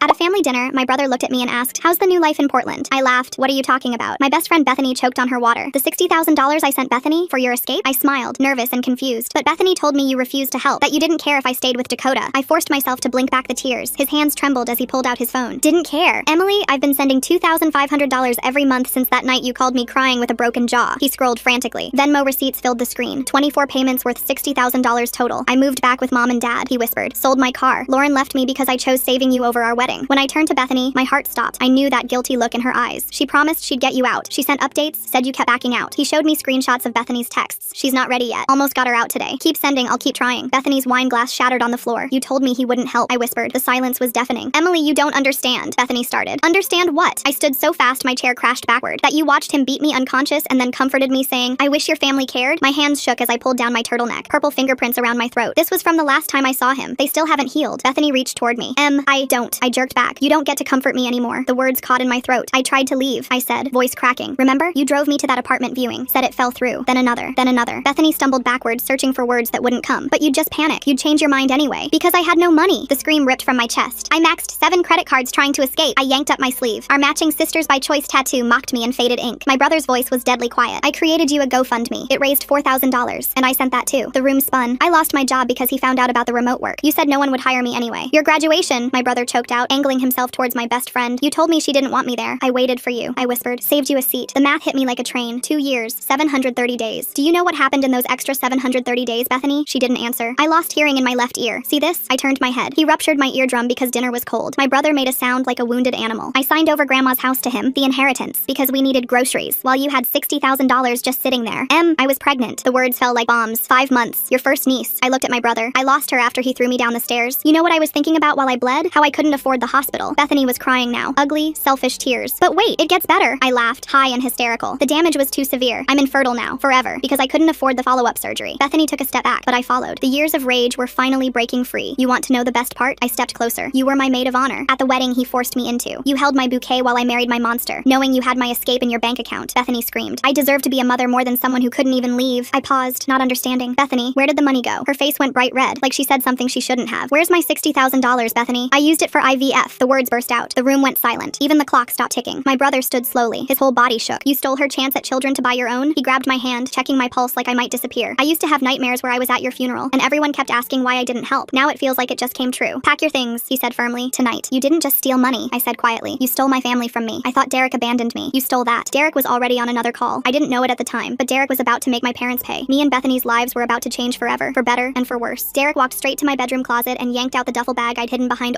At a family dinner, my brother looked at me and asked, "How's the new life in Portland?" I laughed. "What are you talking about?" My best friend Bethany choked on her water. "The $60,000 I sent Bethany for your escape?" I smiled, nervous and confused. "But Bethany told me you refused to help, that you didn't care if I stayed with Dakota." I forced myself to blink back the tears. His hands trembled as he pulled out his phone. "Didn't care. Emily, I've been sending $2,500 every month since that night you called me crying with a broken jaw." He scrolled frantically. Venmo receipts filled the screen. 24 payments worth $60,000 total. "I moved back with mom and dad," he whispered. "Sold my car. Lauren left me because I chose saving you over our wedding." When I turned to Bethany, my heart stopped. I knew that guilty look in her eyes. "She promised she'd get you out. She sent updates, said you kept backing out." He showed me screenshots of Bethany's texts. "She's not ready yet. Almost got her out today. Keep sending, I'll keep trying." Bethany's wine glass shattered on the floor. "You told me he wouldn't help," I whispered. The silence was deafening. "Emily, you don't understand," Bethany started. "Understand what?" I stood so fast my chair crashed backward. "That you watched him beat me unconscious and then comforted me saying, 'I wish your family cared'?" My hands shook as I pulled down my turtleneck. Purple fingerprints around my throat. This was from the last time I saw him. They still haven't healed. Bethany reached toward me. I don't." I jerked back. "You don't get to comfort me anymore." The words caught in my throat. "I tried to leave," I said, voice cracking. "Remember? You drove me to that apartment viewing. Said it fell through. Then another. Then another." Bethany stumbled backwards, searching for words that wouldn't come. "But you'd just panic. You'd change your mind anyway." "Because I had no money." The scream ripped from my chest. "I maxed 7 credit cards trying to escape." I yanked up my sleeve. Our matching Sisters by Choice tattoo mocked me in faded ink. My brother's voice was deadly quiet. "I created you a GoFundMe. It raised $4,000. And I sent that too." The room spun. "I lost my job because he found out about the remote work. You said no one would hire me anyway." "Your graduation," my brother choked out, angling himself towards my best friend. "You told me she didn't want me there." "I waited for you," I whispered. "Saved you a seat." The math hit me like a train. 2 years, 730 days. "Do you know what happened in those extra 730 days, Bethany?" She didn't answer. "I lost hearing in my left ear. See this?" I turned my head. He ruptured my eardrum because dinner was cold. My brother made a sound like a wounded animal. "I signed over Grandma's house to him, the inheritance, because we needed groceries, while you had $60,000 just sitting there. I was pregnant." The words fell like bombs. 5 months. "Your first niece." I looked at my brother. "I lost her after he threw me down the stairs." "You know what I was thinking about while I bled? How I couldn't afford the hospital." Bethany was crying now. Ugly, selfish tears. "But wait, it gets better." I laughed, high and hysterical. "The damage was too severe. I'm infertile now, forever, because I couldn't afford the follow-up surgery." Bethany took a step back, but I followed. The years of rage were finally breaking free. "You want to know the best part?" I stepped closer. "You were my maid of honor at the wedding he forced me into. You held my bouquet while I married my monster, knowing you had my escape in your bank account." Bethany screamed. "I deserve to be a mother more than someone who couldn't even leave." I paused, not understanding. "Bethany, where did the money go?" Her face went bright red, like she said something she shouldn't have. "Where's my $60,000, Bethany?" "I used it for IVF." The words burst out. The room went silent. Even the clock stopped ticking. My brother stood slowly. His whole body shook. "You stole her chance at children to buy your own?" He grabbed my hand, checking my pulse like I might disappear. "I used to have nightmares where I was at your funeral, and everyone kept asking why I didn't help. Now it feels like it just came true." "Pack your things," he said firmly. "Tonight." "You didn't just steal money," I said quietly. "You stole my family from me. I thought Derek abandoned me. You stole that." Derek was already on another call. I didn't know it at the time, but Derek was about to make my parents pay. Me and Bethany's lives were about to change forever, for better and for worse. Derek walked straight to my bedroom closet and yanked out the duffel bag I'd hidden behind